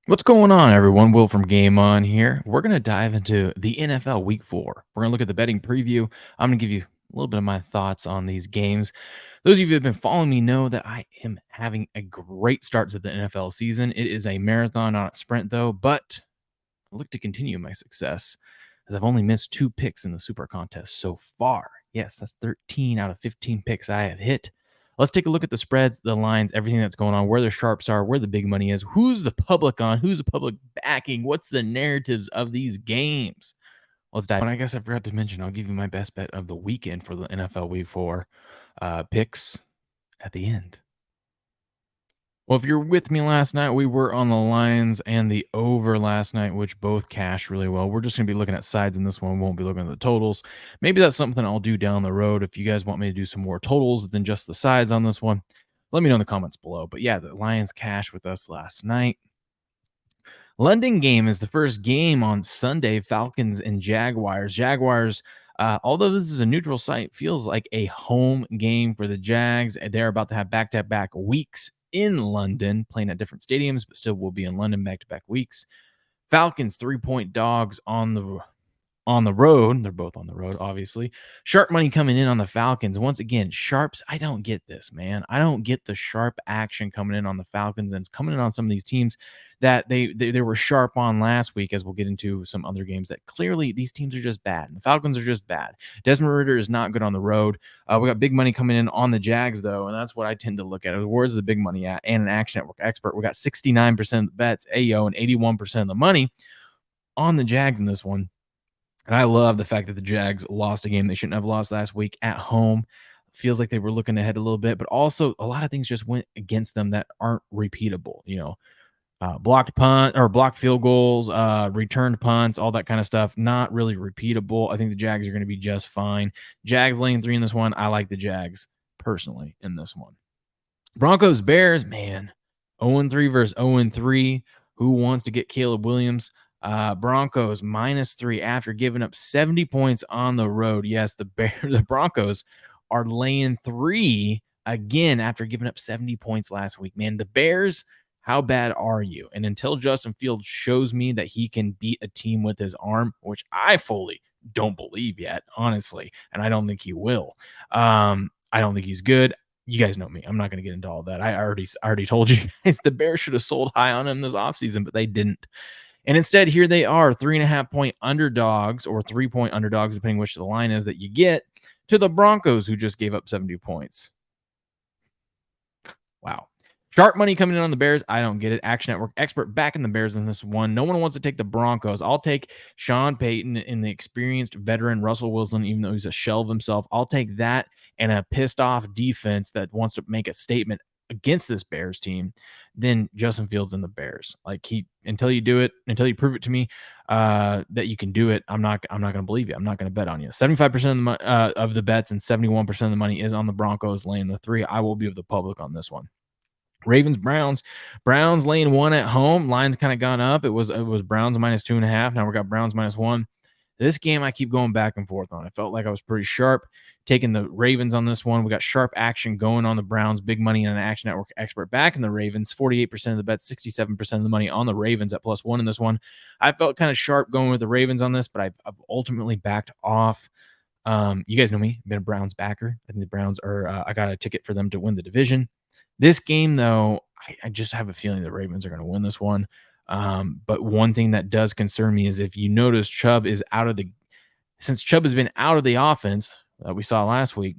What's going on, everyone? Will from Game On here. We're going to dive into the NFL Week 4. We're going to look at the betting preview. I'm going to give you a little bit of my thoughts on these games. Those of you who have been following me know that I am having a great start to the NFL season. It is a marathon, not a sprint, though, but I look to continue my success as I've only missed 2 picks in the Super Contest so far. Yes, that's 13 out of 15 picks I have hit. Let's take a look at the spreads, the lines, everything that's going on, where the sharps are, where the big money is, who's the public on, who's the public backing, what's the narratives of these games. Let's dive. And I guess I forgot to mention, I'll give you my best bet of the weekend for the NFL Week 4 picks at the end. Well, if you're with me last night, we were on the lines and the over last night, which both cashed really well. We're just going to be looking at sides in this one. We won't be looking at the totals. Maybe that's something I'll do down the road. If you guys want me to do some more totals than just the sides on this one, let me know in the comments below. But yeah, the Lions cashed with us last night. London game is the first game on Sunday, Falcons and Jaguars. Jaguars, although this is a neutral site, feels like a home game for the Jags. They're about to have back-to-back weeks in London, playing at different stadiums, but still will be in London back-to-back weeks. Falcons 3-point dogs on the road. They're both on the road, obviously. Sharp money coming in on the Falcons. Once again, sharps. I don't get this, man. I don't get the sharp action coming in on the Falcons, and it's coming in on some of these teams that they were sharp on last week, as we'll get into some other games that clearly these teams are just bad. And the Falcons are just bad. Desmond Ridder is not good on the road. We got big money coming in on the Jags, though, and that's what I tend to look at. Where's the big money at? And an Action Network expert. We got 69% of the bets, AO, and 81% of the money on the Jags in this one. And I love the fact that the Jags lost a game they shouldn't have lost last week at home. Feels like they were looking ahead a little bit, but also a lot of things just went against them that aren't repeatable. Blocked punt or blocked field goals, returned punts, all that kind of stuff. Not really repeatable. I think the Jags are going to be just fine. Jags laying 3 in this one. I like the Jags personally in this one. Broncos Bears, man, 0-3 versus 0-3. Who wants to get Caleb Williams? Broncos -3 after giving up 70 points on the road. Yes, the Broncos are laying 3 again after giving up 70 points last week. Man, the Bears, how bad are you? And until Justin Fields shows me that he can beat a team with his arm, which I fully don't believe yet, honestly, and I don't think he will. I don't think he's good. You guys know me. I'm not going to get into all that. I already told you guys the Bears should have sold high on him this offseason, but they didn't. And instead, here they are, 3.5-point underdogs or 3-point underdogs, depending which the line is that you get, to the Broncos, who just gave up 70 points. Wow. Sharp money coming in on the Bears. I don't get it. Action Network expert backing the Bears in this one. No one wants to take the Broncos. I'll take Sean Payton and the experienced veteran Russell Wilson, even though he's a shell of himself. I'll take that and a pissed off defense that wants to make a statement against this Bears team than Justin Fields and the Bears. Like until you do it, until you prove it to me that you can do it, I'm not going to believe you. I'm not going to bet on you. 75% of the bets and 71% of the money is on the Broncos laying the 3. I will be with the public on this one. Ravens, Browns laying 1 at home. Line's kind of gone up. It was Browns -2.5. Now we got Browns -1. This game I keep going back and forth on. I felt like I was pretty sharp taking the Ravens on this one. We got sharp action going on the Browns. Big money and an Action Network expert back in the Ravens. 48% of the bets, 67% of the money on the Ravens at +1 in this one. I felt kind of sharp going with the Ravens on this, but I've ultimately backed off. You guys know me. I've been a Browns backer. I think the Browns are. I got a ticket for them to win the division. This game, though, I just have a feeling the Ravens are going to win this one. But one thing that does concern me is if you notice Chubb is since Chubb has been out of the offense that we saw last week,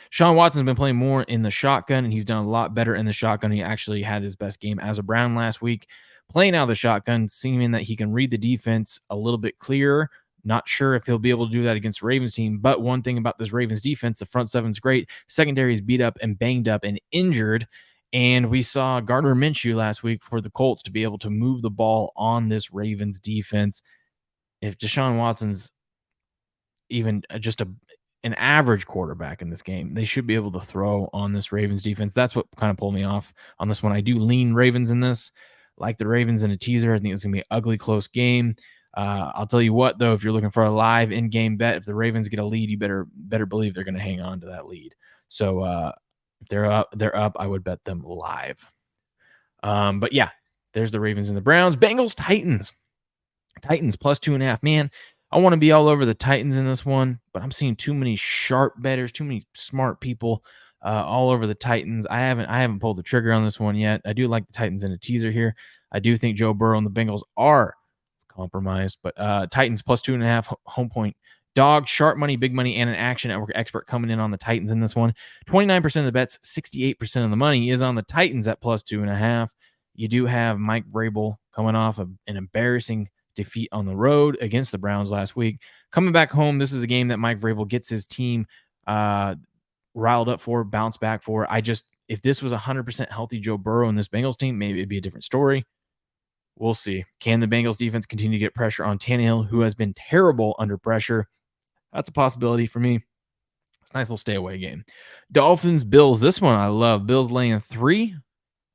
Sean Watson's been playing more in the shotgun, and he's done a lot better in the shotgun. He actually had his best game as a Brown last week, playing out of the shotgun, seeming that he can read the defense a little bit clearer. Not sure if he'll be able to do that against the Ravens team, but one thing about this Ravens defense, the front seven's great. Secondary is beat up and banged up and injured. And we saw Gardner Minshew last week for the Colts to be able to move the ball on this Ravens defense. If Deshaun Watson's even just an average quarterback in this game, they should be able to throw on this Ravens defense. That's what kind of pulled me off on this one. I do lean Ravens in this, like the Ravens in a teaser. I think it's going to be an ugly, close game. I'll tell you what, though, if you're looking for a live in-game bet, if the Ravens get a lead, you better believe they're going to hang on to that lead. So if they're up, I would bet them live. But yeah, There's the Ravens and the Browns. Bengals, Titans. Titans plus 2.5. Man, I want to be all over the Titans in this one, but I'm seeing too many sharp bettors, too many smart people all over the Titans. I haven't pulled the trigger on this one yet. I do like the Titans in a teaser here. I do think Joe Burrow and the Bengals are compromised, but Titans plus 2.5 home point. Dog, sharp money, big money, and an Action Network expert coming in on the Titans in this one. 29% of the bets, 68% of the money is on the Titans at plus 2.5. You do have Mike Vrabel coming off of an embarrassing defeat on the road against the Browns last week. Coming back home, this is a game that Mike Vrabel gets his team riled up for, bounce back for. If this was 100% healthy Joe Burrow and this Bengals team, maybe it'd be a different story. We'll see. Can the Bengals defense continue to get pressure on Tannehill, who has been terrible under pressure? That's a possibility for me. It's a nice little stay away game. Dolphins, Bills. This one I love. Bills laying 3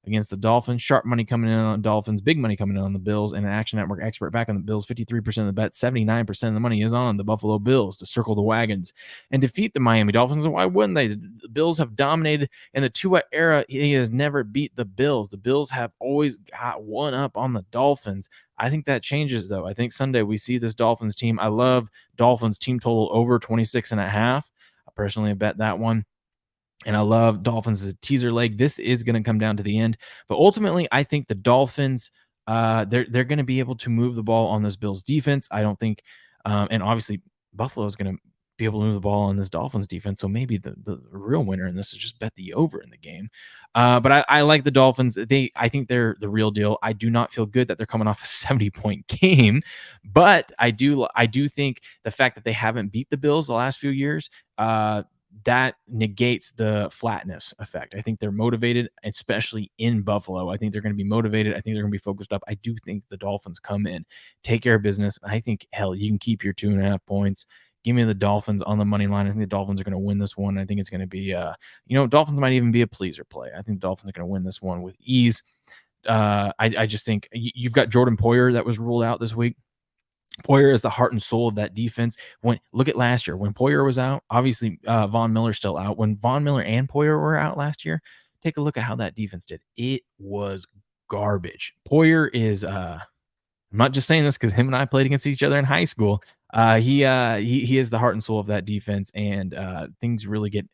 against the Dolphins. Sharp money coming in on Dolphins. Big money coming in on the Bills. And an Action Network expert back on the Bills. 53% of the bet. 79% of the money is on the Buffalo Bills to circle the wagons and defeat the Miami Dolphins. And why wouldn't they? The Bills have dominated in the Tua era. He has never beat the Bills. The Bills have always got one up on the Dolphins. I think that changes, though. I think Sunday we see this Dolphins team. I love Dolphins team total over 26.5. I personally bet that one. And I love Dolphins as a teaser leg. This is going to come down to the end. But ultimately, I think the Dolphins, they're going to be able to move the ball on this Bills defense. I don't think, and obviously Buffalo is going to be able to move the ball on this Dolphins defense. So maybe the real winner in this is just bet the over in the game. But I like the Dolphins. I think they're the real deal. I do not feel good that they're coming off a 70-point game, but I do think the fact that they haven't beat the Bills the last few years, that negates the flatness effect. I think they're motivated, especially in Buffalo. I think they're going to be motivated. I think they're going to be focused up. I do think the Dolphins come in, take care of business. I think, hell, you can keep your 2.5 points. Give me the Dolphins on the money line. I think the Dolphins are going to win this one. I think it's going to be, Dolphins might even be a pleaser play. I think the Dolphins are going to win this one with ease. I just think you've got Jordan Poyer that was ruled out this week. Poyer is the heart and soul of that defense. Look at last year when Poyer was out, obviously Von Miller's still out. When Von Miller and Poyer were out last year, take a look at how that defense did. It was garbage. Poyer is I'm not just saying this because him and I played against each other in high school. He is the heart and soul of that defense, and things really get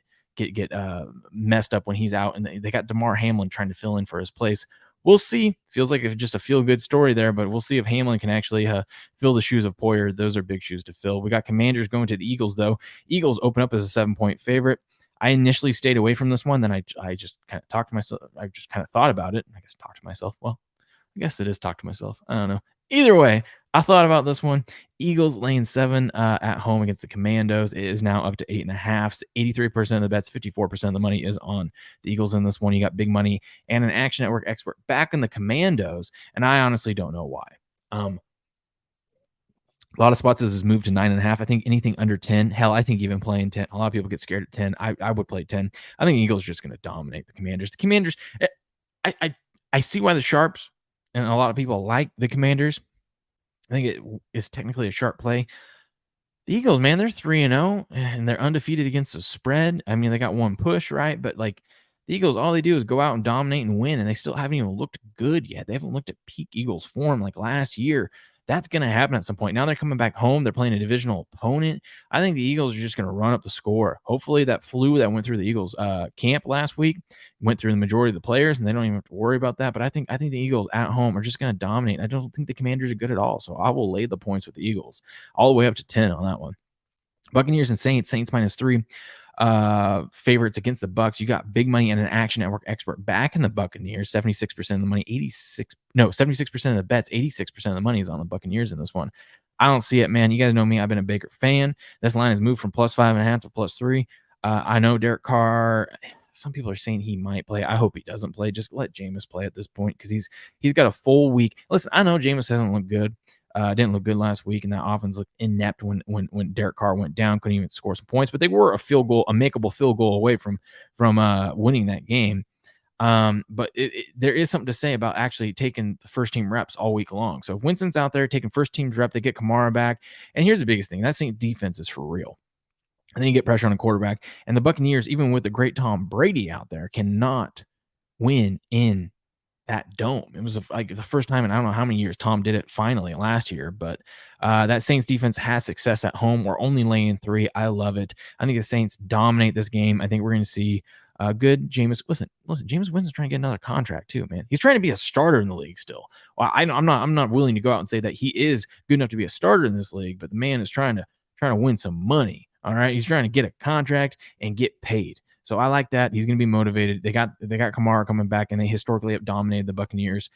messed up when he's out. And they got Damar Hamlin trying to fill in for his place. We'll see. Feels like it's just a feel-good story there, but we'll see if Hamlin can actually fill the shoes of Poyer. Those are big shoes to fill. We got Commanders going to the Eagles, though. Eagles open up as a 7-point favorite. I initially stayed away from this one. Then I just kind of talked to myself. I just kind of thought about it. I guess talk to myself. Well, I guess it is talk to myself. I don't know. Either way, I thought about this one. Eagles laying 7 at home against the Commandos. It is now up to 8.5. 83% of the bets, 54% of the money is on the Eagles in this one. You got big money and an Action Network expert back in the Commandos, and I honestly don't know why. A lot of spots this has moved to 9.5. I think anything under 10, hell, I think even playing 10. A lot of people get scared at 10. I would play 10. I think Eagles are just going to dominate the Commanders. The Commanders, I see why the Sharps and a lot of people like the Commanders. I think it is technically a sharp play. The Eagles, man, they're 3-0 and they're undefeated against the spread. I mean, they got one push, right? But like the Eagles, all they do is go out and dominate and win, and they still haven't even looked good yet. They haven't looked at peak Eagles form like last year. That's going to happen at some point. Now they're coming back home. They're playing a divisional opponent. I think the Eagles are just going to run up the score. Hopefully that flu that went through the Eagles camp last week went through the majority of the players, and they don't even have to worry about that. But I think the Eagles at home are just going to dominate. I don't think the Commanders are good at all. So I will lay the points with the Eagles all the way up to 10 on that one. Buccaneers and Saints -3. Favorites against the Bucks. You got big money and an Action Network expert back in the Buccaneers. 76% of the money, 76% of the bets, 86% of the money is on the Buccaneers in this one. I don't see it, man. You guys know me. I've been a Baker fan. This line has moved from +5.5 to +3. I know Derek Carr. Some people are saying he might play. I hope he doesn't play. Just let Jameis play at this point because he's got a full week. Listen, I know Jameis hasn't looked good. Didn't look good last week, and that offense looked inept when Derek Carr went down. Couldn't even score some points, but they were a makeable field goal away from winning that game. But there is something to say about actually taking the first team reps all week long. So if Winston's out there taking first team's rep, they get Kamara back. And here's the biggest thing: that Saints defense is for real. And then you get pressure on the quarterback. And the Buccaneers, even with the great Tom Brady out there, cannot win in that dome. It was like the first time in I don't know how many years Tom did it finally last year, but that Saints defense has success at home. We're only laying 3. I love it. I think the Saints dominate this game. I think we're going to see good Jameis. Listen, Jameis Winston's trying to get another contract too, man. He's trying to be a starter in the league still. Well, I'm not willing to go out and say that he is good enough to be a starter in this league, but the man is trying to win some money. All right, he's trying to get a contract and get paid. So I like that. He's going to be motivated. They got Kamara coming back, and they historically have dominated the Buccaneers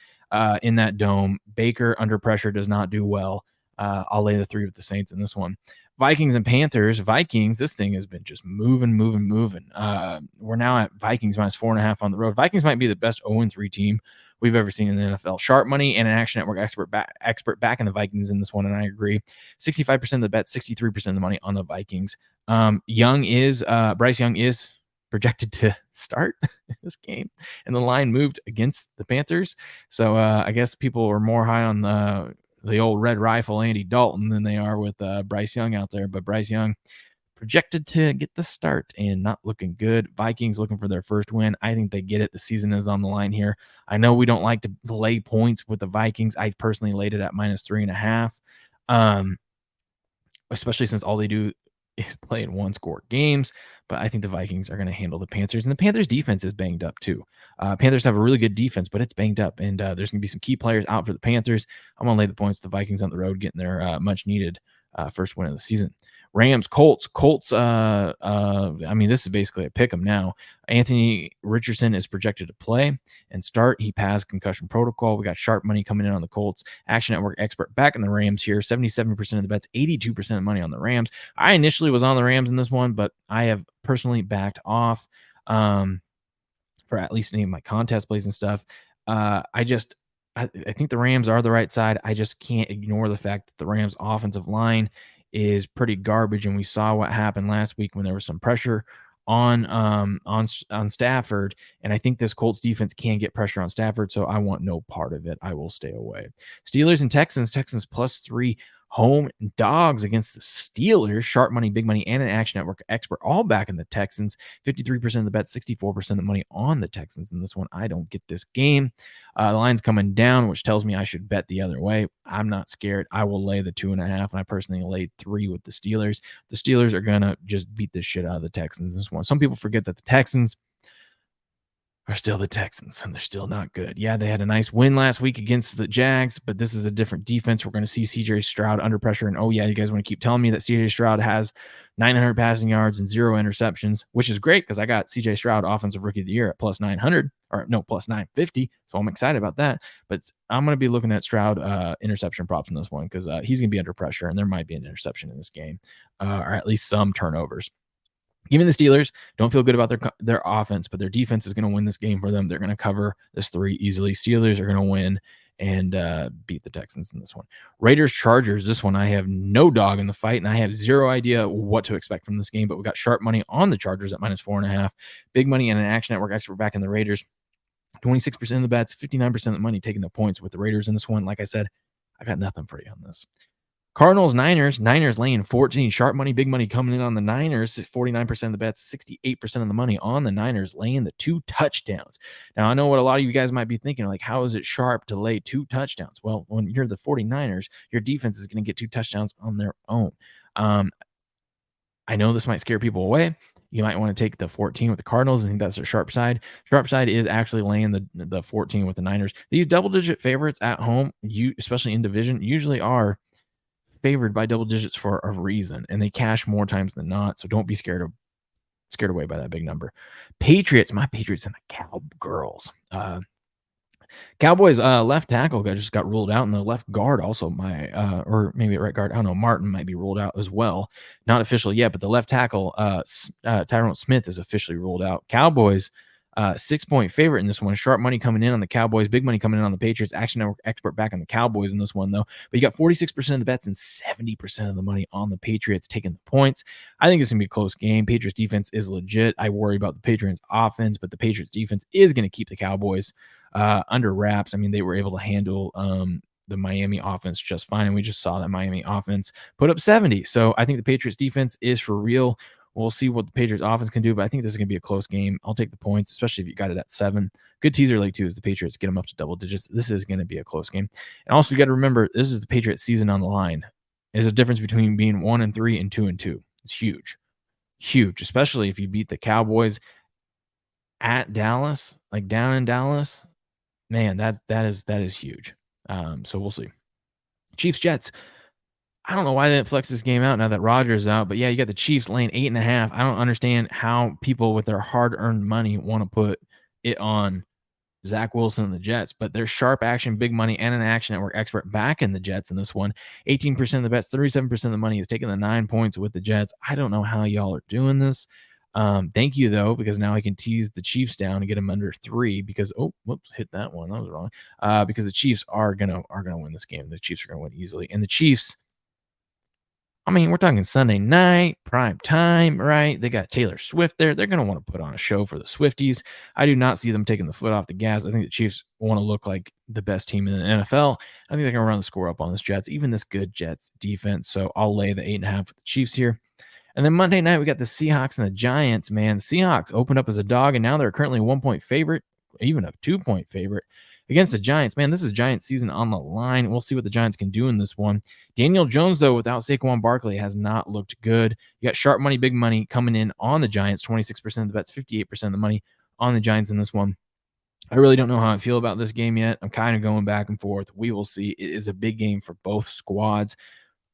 in that dome. Baker under pressure does not do well. I'll lay the 3 with the Saints in this one. Vikings and Panthers. Vikings, this thing has been just moving. We're now at Vikings minus 4.5 on the road. Vikings might be the best 0-3 team we've ever seen in the NFL. Sharp money and an Action Network expert back in the Vikings in this one, and I agree. 65% of the bet, 63% of the money on the Vikings. Bryce Young is projected to start this game, and the line moved against the Panthers. So I guess people were more high on the old red rifle Andy Dalton than they are with Bryce Young out there. But Bryce Young projected to get the start and not looking good. Vikings looking for their first win. I think they get it. The season is on the line here. I know we don't like to lay points with the Vikings. I personally laid it at minus 3.5, especially since all they do is play in one-score games. But I think the Vikings are going to handle the Panthers. And the Panthers' defense is banged up too. Panthers have a really good defense, but it's banged up. And there's going to be some key players out for the Panthers. I'm going to lay the points. The Vikings on the road getting their much-needed first win of the season. Rams, Colts. I mean, this is basically a pick 'em now. Anthony Richardson is projected to play and start. He passed concussion protocol. We got sharp money coming in on the Colts. Action Network expert back in the Rams here. 77% of the bets, 82% of money on the Rams. I initially was on the Rams in this one, but I have personally backed off for at least any of my contest plays and stuff. I think the Rams are the right side. I just can't ignore the fact that the Rams offensive line is pretty garbage, and we saw what happened last week when there was some pressure on Stafford, and I think this Colts defense can get pressure on Stafford, so I want no part of it. I will stay away. Steelers and Texans. Texans +3 home dogs against the Steelers. Sharp money, big money, and an Action Network expert all back in the Texans. 53% of the bet, 64% of the money on the Texans in this one. I don't get this game. The line's coming down, which tells me I should bet the other way. I'm not scared. I will lay the 2.5, and I personally laid 3 with the Steelers. The Steelers are going to just beat the shit out of the Texans in this one. Some people forget that the Texans are still the Texans, and they're still not good. Yeah, they had a nice win last week against the Jags, but this is a different defense. We're going to see CJ Stroud under pressure, and oh yeah, you guys want to keep telling me that CJ Stroud has 900 passing yards and 0 interceptions, which is great because I got CJ Stroud Offensive Rookie of the Year at +900, or no, +950, so I'm excited about that. But I'm going to be looking at Stroud interception props in this one because he's going to be under pressure, and there might be an interception in this game, or at least some turnovers. Give me the Steelers. Don't feel good about their offense, but their defense is going to win this game for them. They're going to cover this 3 easily. Steelers are going to win and beat the Texans in this one. Raiders, Chargers. This one I have no dog in the fight, and I have zero idea what to expect from this game, but we got sharp money on the Chargers at -4.5. Big money and an Action Network expert back in the Raiders. 26% of the bets, 59% of the money taking the points with the Raiders in this one. Like I said, I got nothing for you on this. Cardinals, Niners laying 14. Sharp money, big money coming in on the Niners. 49% of the bets, 68% of the money on the Niners laying the 2 touchdowns. Now, I know what a lot of you guys might be thinking, like, how is it sharp to lay 2 touchdowns? Well, when you're the 49ers, your defense is going to get 2 touchdowns on their own. I know this might scare people away. You might want to take the 14 with the Cardinals. I think that's their sharp side. Sharp side is actually laying the 14 with the Niners. These double-digit favorites at home, especially in division, usually are favored by double digits for a reason, and they cash more times than not. So don't be scared away by that big number. Patriots, my Patriots and the Cowgirls. Cowboys left tackle just got ruled out, and the left guard also or maybe right guard. I don't know. Martin might be ruled out as well. Not official yet, but the left tackle Tyrone Smith is officially ruled out. Cowboys 6-point favorite in this one. Sharp money coming in on the Cowboys. Big money coming in on the Patriots. Action Network expert back on the Cowboys in this one, though. But you got 46% of the bets and 70% of the money on the Patriots taking the points. I think it's going to be a close game. Patriots defense is legit. I worry about the Patriots offense, but the Patriots defense is going to keep the Cowboys under wraps. I mean, they were able to handle the Miami offense just fine, and we just saw that Miami offense put up 70. So I think the Patriots defense is for real. We'll see what the Patriots offense can do, but I think this is going to be a close game. I'll take the points, especially if you got it at 7. Good teaser leg too is the Patriots get them up to double digits. This is going to be a close game. And also, you got to remember this is the Patriots season on the line. There's a difference between being 1-3 and 2-2. It's huge, huge, especially if you beat the Cowboys at Dallas, like down in Dallas. Man, that is huge. So we'll see. Chiefs Jets. I don't know why they didn't flex this game out now that Rodgers is out, but yeah, you got the Chiefs laying 8.5. I don't understand how people with their hard-earned money want to put it on Zach Wilson and the Jets, but there's sharp action, big money, and an Action Network expert back in the Jets in this one. 18% of the bets, 37% of the money is taking the 9 points with the Jets. I don't know how y'all are doing this. Thank you though, because now I can tease the Chiefs down and get them under 3 because whoops, hit that one. That was wrong. Because the Chiefs are gonna win this game. The Chiefs are gonna win easily. And the Chiefs, I mean, we're talking Sunday night, prime time, right? They got Taylor Swift there. They're going to want to put on a show for the Swifties. I do not see them taking the foot off the gas. I think the Chiefs want to look like the best team in the NFL. I think they're going to run the score up on this Jets, even this good Jets defense. So I'll lay the 8.5 with the Chiefs here. And then Monday night, we got the Seahawks and the Giants, man. Seahawks opened up as a dog, and now they're currently a 1-point favorite, even a 2-point favorite against the Giants. Man, this is Giants season on the line. We'll see what the Giants can do in this one. Daniel Jones, though, without Saquon Barkley, has not looked good. You got sharp money, big money coming in on the Giants. 26% of the bets, 58% of the money on the Giants in this one. I really don't know how I feel about this game yet. I'm kind of going back and forth. We will see. It is a big game for both squads.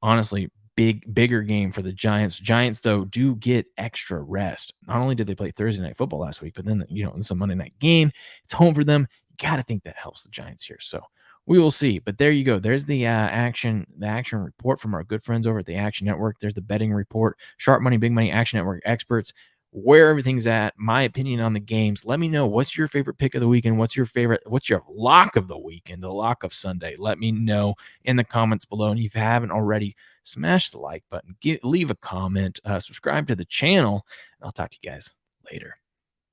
Honestly, bigger game for the Giants. Giants, though, do get extra rest. Not only did they play Thursday Night Football last week, but then, it's a Monday night game. It's home for them. You got to think that helps the Giants here. So we will see. But there you go. There's the action report from our good friends over at the Action Network. There's the betting report. Sharp money, big money, Action Network experts. Where everything's at, my opinion on the games. Let me know what's your favorite pick of the weekend. What's your lock of the weekend, the lock of Sunday. Let me know in the comments below. And if you haven't already, smash the like button, leave a comment, subscribe to the channel, and I'll talk to you guys later.